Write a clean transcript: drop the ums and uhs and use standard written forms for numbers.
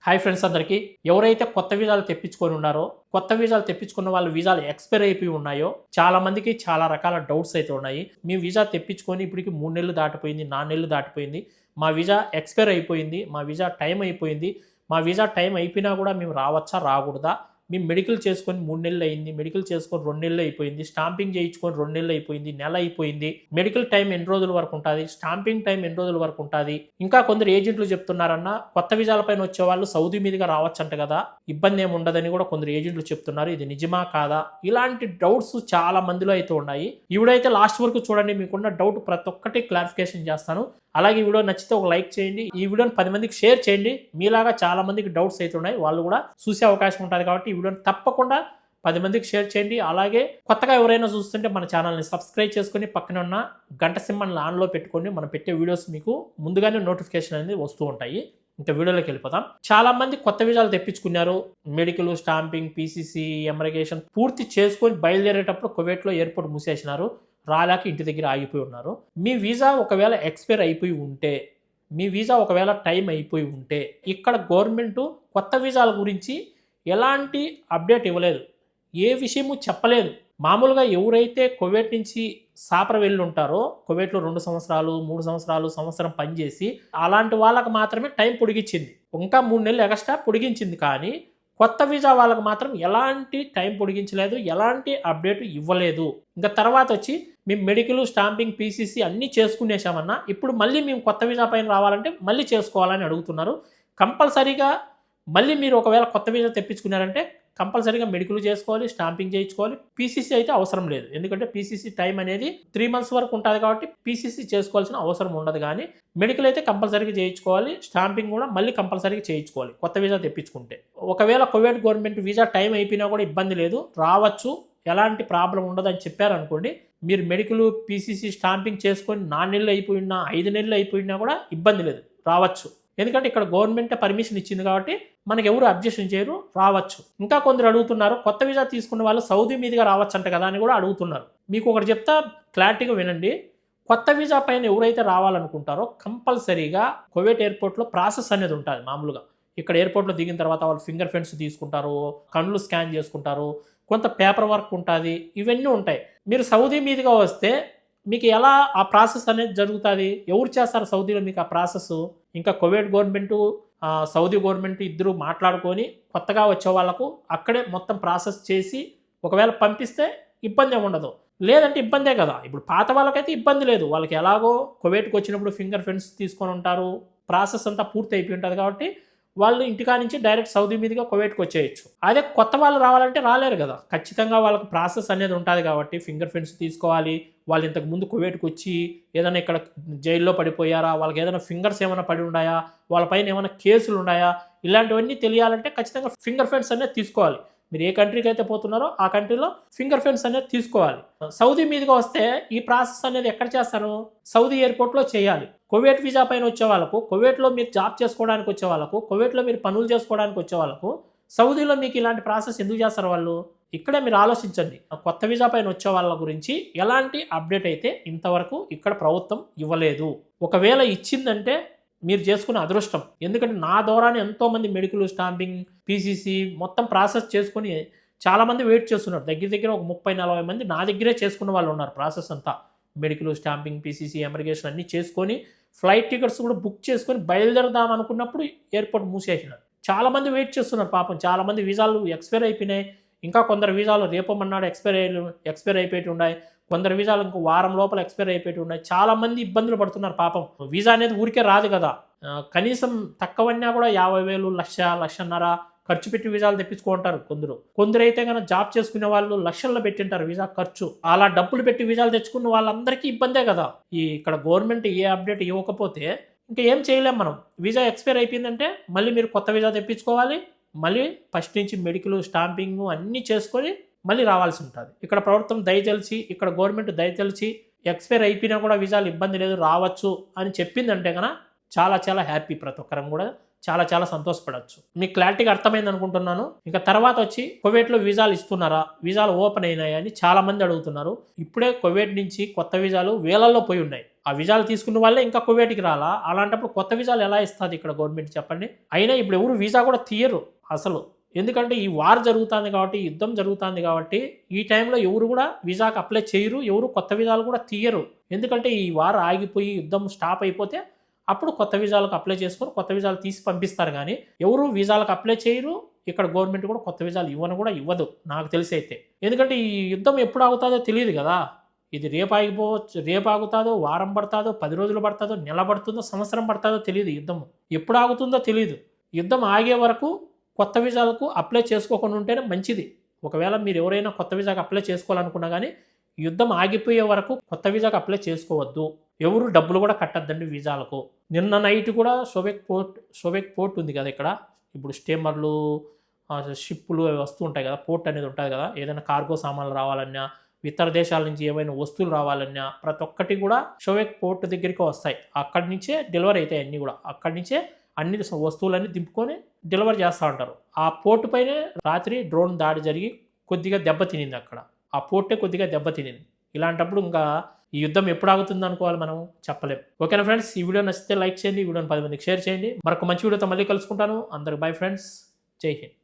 Hi friends అందరికీ. ఎవరైతే కొత్త వీసాలు తెప్పించుకొని ఉన్నారో, కొత్త వీసాలు తెప్పించుకున్న వాళ్ళు వీసాలు ఎక్స్‌పైర్ అయిపోయి ఉన్నాయో, చాలా మందికి చాలా రకాల డౌట్స్ అయితే ఉన్నాయి. మేము వీసా తెప్పించుకొని ఇప్పటికి 3 నెలలు దాటిపోయింది, 4 నెలలు దాటిపోయింది. మా వీసా ఎక్స్‌పైర్ అయిపోయింది. మా వీసా టైం అయిపోయింది. మా వీసా టైం అయిపోయినా కూడా మేము రావచ్చా? రాకూడదా? మేము మెడికల్ చేసుకొని 3 నెలలు అయింది. మెడికల్ చేసుకొని 2 నెలలు అయిపోయింది. స్టాంపింగ్ చేయించుకొని 2 నెలలు అయిపోయింది. నెల అయిపోయింది. మెడికల్ టైం ఎన్ని రోజుల వరకు ఉంటుంది? స్టాంపింగ్ టైం ఎన్ని రోజుల వరకు ఉంటుంది? ఇంకా కొందరు ఏజెంట్లు చెప్తున్నారన్న కొత్త వీసాల పైన వచ్చేవాళ్ళు సౌదీ మీదుగా రావచ్చంట కదా, ఇబ్బంది ఏమి ఉండదని కూడా కొందరు ఏజెంట్లు చెప్తున్నారు. ఇది నిజమా కాదా? ఇలాంటి డౌట్స్ చాలా మందిలో అయితే ఉన్నాయి. ఇవిడైతే లాస్ట్ వరకు చూడండి, మీకున్న డౌట్ ప్రతి ఒక్కటి క్లారిఫికేషన్ చేస్తాను. అలాగే ఈ వీడియో నచ్చితే ఒక లైక్ చేయండి. ఈ వీడియోని 10 మందికి షేర్ చేయండి. మీలాగా చాలా మందికి డౌట్స్ అయితే ఉన్నాయి, వాళ్ళు కూడా చూసే అవకాశం ఉంటుంది. కాబట్టి ఈ వీడియోని తప్పకుండా 10 మందికి షేర్ చేయండి. అలాగే కొత్తగా ఎవరైనా చూస్తుంటే మన ఛానల్ని సబ్స్క్రైబ్ చేసుకుని పక్కన ఉన్న గంట సింబల్ని ఆన్లో పెట్టుకొని మనం పెట్టే వీడియోస్ మీకు ముందుగానే నోటిఫికేషన్ అనేది వస్తూ ఉంటాయి. ఇంకా వీడియోలోకి వెళ్ళిపోతాం. చాలా మంది కొత్త వీసాలు తెప్పించుకున్నారు. మెడికల్, స్టాంపింగ్, పీసీసీ, ఎమిగ్రేషన్ పూర్తి చేసుకొని బయలుదేరేటప్పుడు కువైట్లో ఎయిర్పోర్ట్ మూసేసినారు. రాలేక ఇంటి దగ్గర ఆగిపోయి ఉన్నారు. మీ వీసా ఒకవేళ ఎక్స్పైర్ అయిపోయి ఉంటే, మీ వీసా ఒకవేళ టైం అయిపోయి ఉంటే, ఇక్కడ గవర్నమెంట్ కొత్త వీసాల గురించి ఎలాంటి అప్డేట్ ఇవ్వలేదు, ఏ విషయము చెప్పలేదు. మామూలుగా ఎవరైతే కువైట్ నుంచి సాపర వెళ్ళి ఉంటారో, కువైట్లో 2 సంవత్సరాలు 3 సంవత్సరాలు సంవత్సరం పనిచేసి అలాంటి వాళ్ళకి మాత్రమే టైం పొడిగించింది. ఇంకా 3 నెలలు ఎక్స్ట్రా పొడిగించింది. కానీ కొత్త వీసా వాళ్ళకి మాత్రం ఎలాంటి టైం పొడిగించలేదు, ఎలాంటి అప్డేట్ ఇవ్వలేదు. ఇంకా తర్వాత వచ్చి మేము మెడికల్, స్టాంపింగ్, పీసీసీ అన్నీ చేసుకునేసామన్నా, ఇప్పుడు మళ్ళీ మేము కొత్త వీసా పైన రావాలంటే మళ్ళీ చేసుకోవాలని అడుగుతున్నారు. కంపల్సరీగా మళ్ళీ మీరు ఒకవేళ కొత్త వీసా తెప్పించుకున్నారంటే కంపల్సరీగా మెడికల్ చేసుకోవాలి, స్టాంపింగ్ చేయించుకోవాలి. పీసీసీ అయితే అవసరం లేదు, ఎందుకంటే పీసీసీ టైం అనేది 3 మంత్స్ వరకు ఉంటుంది. కాబట్టి పీసీసీ చేసుకోవాల్సిన అవసరం ఉండదు. కానీ మెడికల్ అయితే కంపల్సరీగా చేయించుకోవాలి, స్టాంపింగ్ కూడా మళ్ళీ కంపల్సరీగా చేయించుకోవాలి కొత్త వీసా తెప్పించుకుంటే. ఒకవేళ కువైట్ గవర్నమెంట్ వీసా టైం అయిపోయినా కూడా ఇబ్బంది లేదు, రావచ్చు, ఎలాంటి ప్రాబ్లం ఉండదని చెప్పారనుకోండి, మీరు మెడికల్, పీసీసీ, స్టాంపింగ్ చేసుకొని 4 నెలలు అయిపోయినా 5 నెలలు అయిపోయినా కూడా ఇబ్బంది లేదు, రావచ్చు. ఎందుకంటే ఇక్కడ గవర్నమెంట్ పర్మిషన్ ఇచ్చింది కాబట్టి మనకి ఎవరు అబ్జెక్షన్ చేయరు, రావచ్చు. ఇంకా కొందరు అడుగుతున్నారు, కొత్త వీసా తీసుకున్న వాళ్ళు సౌదీ మీదుగా రావచ్చంట కదా అని కూడా అడుగుతున్నారు. మీకు ఒకటి చెప్తా, క్లారిటీగా వినండి. కొత్త వీసా పైన ఎవరైతే రావాలనుకుంటారో కంపల్సరీగా కువైట్ ఎయిర్పోర్ట్లో ప్రాసెస్ అనేది ఉంటుంది. మామూలుగా ఇక్కడ ఎయిర్పోర్ట్లో దిగిన తర్వాత వాళ్ళు ఫింగర్ ప్రింట్స్ తీసుకుంటారు, కళ్ళు స్కాన్ చేసుకుంటారు, కొంత పేపర్ వర్క్ ఉంటుంది, ఇవన్నీ ఉంటాయి. మీరు సౌదీ మీదుగా వస్తే మీకు ఎలా ఆ ప్రాసెస్ అనేది జరుగుతుంది? ఎవరు చేస్తారు సౌదీలో మీకు ఆ ప్రాసెస్? ఇంకా కువైట్ గవర్నమెంటు, సౌదీ గవర్నమెంట్ ఇద్దరు మాట్లాడుకొని కొత్తగా వచ్చే వాళ్ళకు అక్కడే మొత్తం ప్రాసెస్ చేసి ఒకవేళ పంపిస్తే ఇబ్బంది ఉండదు. లేదంటే ఇబ్బందే కదా. ఇప్పుడు పాత వాళ్ళకైతే ఇబ్బంది లేదు, వాళ్ళకి ఎలాగో కువైట్కి వచ్చినప్పుడు ఫింగర్ ప్రింట్స్ తీసుకొని ఉంటారు, ప్రాసెస్ అంతా పూర్తి అయిపోయి ఉంటుంది. కాబట్టి వాళ్ళు ఇంటికా నుంచి డైరెక్ట్ సౌదీ మీదుగా కువైట్కి వచ్చేయచ్చు. అదే కొత్త వాళ్ళు రావాలంటే రాలేరు కదా, ఖచ్చితంగా వాళ్ళకి ప్రాసెస్ అనేది ఉంటుంది. కాబట్టి ఫింగర్ ప్రింట్స్ తీసుకోవాలి. వాళ్ళు ఇంతకు ముందు కువైట్కి వచ్చి ఏదైనా ఇక్కడ జైల్లో పడిపోయారా, వాళ్ళకి ఏదైనా ఫింగర్స్ ఏమైనా పడి ఉన్నాయా, వాళ్ళపైన ఏమైనా కేసులు ఉన్నాయా, ఇలాంటివన్నీ తెలియాలంటే ఖచ్చితంగా ఫింగర్ ప్రింట్స్ అనేది తీసుకోవాలి. మీరు ఏ కంట్రీకి అయితే పోతున్నారో ఆ కంట్రీలో ఫింగర్ ప్రింట్స్ అనేది తీసుకోవాలి. సౌదీ మీదుగా వస్తే ఈ ప్రాసెస్ అనేది ఎక్కడ చేస్తారు? సౌదీ ఎయిర్పోర్ట్లో చేయాలి. కువైట్ వీసా పైన వచ్చే వాళ్ళకు, కువైట్లో మీరు జాబ్ చేసుకోవడానికి వచ్చే వాళ్ళకు, కువైట్లో మీరు పనులు చేసుకోవడానికి వచ్చే వాళ్ళకు సౌదీలో మీకు ఇలాంటి ప్రాసెస్ ఎందుకు చేస్తారు వాళ్ళు? ఇక్కడే మీరు ఆలోచించండి. కొత్త వీసా పైన వచ్చే వాళ్ళ గురించి ఎలాంటి అప్డేట్ అయితే ఇంతవరకు ఇక్కడ ప్రభుత్వం ఇవ్వలేదు. ఒకవేళ ఇచ్చిందంటే మీరు చేసుకున్న అదృష్టం. ఎందుకంటే నా ద్వారానే ఎంతోమంది మెడికల్, స్టాంపింగ్, పీసీసీ మొత్తం ప్రాసెస్ చేసుకుని చాలామంది వెయిట్ చేస్తున్నారు. దగ్గర దగ్గర ఒక 30-40 మంది నా దగ్గరే చేసుకున్న వాళ్ళు ఉన్నారు. ప్రాసెస్ అంతా మెడికల్, స్టాంపింగ్, పీసీసీ, ఎమిగ్రేషన్ అన్నీ చేసుకొని ఫ్లైట్ టికెట్స్ కూడా బుక్ చేసుకొని బయలుదేరదాం అనుకున్నప్పుడు ఎయిర్పోర్ట్ మూసేసినారు. చాలామంది వెయిట్ చేస్తున్నారు పాపం. చాలామంది వీసాలు ఎక్స్పైర్ అయిపోయినాయి. ఇంకా కొందరు వీసాలు రేపమన్నాడు ఎక్స్పైర్ అయిపోయి ఉన్నాయి. కొందరు వీసాలు ఇంకో వారం లోపల ఎక్స్పైర్ అయిపోయి ఉన్నాయి. చాలామంది ఇబ్బందులు పడుతున్నారు పాపం. వీసా అనేది ఊరికే రాదు కదా. కనీసం తక్కువన్నా కూడా 50,000, 1,00,000, 1,50,000 ఖర్చు పెట్టి వీసాలు తెప్పించుకుంటారు కొందరు అయితే కనుక జాబ్ చేసుకునే వాళ్ళు లక్షల్లో పెట్టింటారు వీసా ఖర్చు. అలా డబ్బులు పెట్టి వీసాలు తెచ్చుకున్న వాళ్ళందరికీ ఇబ్బందే కదా. ఇక్కడ గవర్నమెంట్ ఏ అప్డేట్ ఇవ్వకపోతే ఇంకా ఏం చేయలేం మనం. వీసా ఎక్స్పైర్ అయిపోయిందంటే మళ్ళీ మీరు కొత్త వీసా తెప్పించుకోవాలి. మళ్ళీ ఫస్ట్ నుంచి మెడికల్, స్టాంపింగ్ అన్నీ చేసుకొని మళ్ళీ రావాల్సి ఉంటుంది. ఇక్కడ ప్రభుత్వం దయతలిచి, ఇక్కడ గవర్నమెంట్ దయతలిచి ఎక్స్పైర్ అయిపోయినా కూడా వీసాలు ఇబ్బంది లేదు, రావచ్చు అని చెప్పిందంటే కనుక చాలా చాలా హ్యాపీ. ప్రతి ఒక్కరం కూడా చాలా చాలా సంతోషపడవచ్చు. మీకు క్లారిటీగా అర్థమైంది అనుకుంటున్నాను. ఇంకా తర్వాత వచ్చి కువైట్లో వీసాలు ఇస్తున్నారా, వీసాలు ఓపెన్ అయినాయా అని చాలా మంది అడుగుతున్నారు. ఇప్పుడే కువైట్ నుంచి కొత్త వీసాలు వేలల్లో పోయి ఉన్నాయి. ఆ వీసాలు తీసుకున్న వాళ్ళే ఇంకా కువైట్కి రాలా. అలాంటప్పుడు కొత్త వీసాలు ఎలా ఇస్తుంది ఇక్కడ గవర్నమెంట్ చెప్పండి? అయినా ఇప్పుడు ఎవరు వీసా కూడా తీయరు అసలు. ఎందుకంటే ఈ వార్ జరుగుతుంది కాబట్టి, యుద్ధం జరుగుతుంది కాబట్టి, ఈ టైంలో ఎవరు కూడా వీసాకి అప్లై చేయరు. ఎవరు కొత్త వీసాలు కూడా తీయరు. ఎందుకంటే ఈ వార్ ఆగిపోయి యుద్ధం స్టాప్ అయిపోతే అప్పుడు కొత్త వీసాలకు అప్లై చేసుకొని కొత్త వీసాలు తీసి పంపిస్తారు కానీ ఎవరు వీసాలకు అప్లై చేయరు. ఇక్కడ గవర్నమెంట్ కూడా కొత్త వీసాలు కూడా ఇవ్వదు నాకు తెలిసి అయితే. ఎందుకంటే ఈ యుద్ధం ఎప్పుడు ఆగుతుందో తెలియదు కదా. ఇది రేపు ఆగిపోవచ్చు, రేపు ఆగుతుందో, వారం పడుతుందో, 10 రోజులు పడుతుందో, నెల పడుతుందో, సంవత్సరం పడుతుందో తెలియదు. యుద్ధం ఎప్పుడు ఆగుతుందో తెలియదు. యుద్ధం ఆగే వరకు కొత్త వీసాలకు అప్లై చేసుకోకుండా ఉంటేనే మంచిది. ఒకవేళ మీరు ఎవరైనా కొత్త వీసాకి అప్లై చేసుకోవాలనుకున్నా కానీ యుద్ధం ఆగిపోయే వరకు కొత్త వీసాకి అప్లై చేసుకోవద్దు. ఎవరు డబ్బులు కూడా కట్టద్దండి వీసాలకు. నిన్న నైట్ కూడా షోవేక్ పోర్ట్ ఉంది కదా ఇక్కడ. ఇప్పుడు స్టీమర్లు, షిప్పులు అవి వస్తూ ఉంటాయి కదా, పోర్ట్ అనేది ఉంటుంది కదా. ఏదైనా కార్గో సామాన్లు రావాలన్నా, ఇతర దేశాల నుంచి ఏమైనా వస్తువులు రావాలన్నా ప్రతి ఒక్కటి కూడా షోవేక్ పోర్ట్ దగ్గరికి వస్తాయి. అక్కడి నుంచే డెలివరీ అవుతాయి అన్నీ కూడా. అక్కడి నుంచే అన్ని వస్తువులన్నీ దింపుకొని డెలివరీ చేస్తూ ఉంటారు. ఆ పోర్టు పైనే రాత్రి డ్రోన్ దాడి జరిగి కొద్దిగా దెబ్బతినింది అక్కడ. ఆ పోర్టే కొద్దిగా దెబ్బతినింది. ఇలాంటప్పుడు ఇంకా ఈ యుద్ధం ఎప్పుడు ఆగుతుంది అనుకోవాలి మనం, చెప్పలేం. ఓకేనా ఫ్రెండ్స్, ఈ వీడియో నచ్చితే లైక్ చేయండి, ఈ వీడియోని 10 మందికి షేర్ చేయండి. మరొక మంచి వీడియోతో మళ్ళీ కలుసుకుంటాను. అందరికి బై ఫ్రెండ్స్, జై హింద్.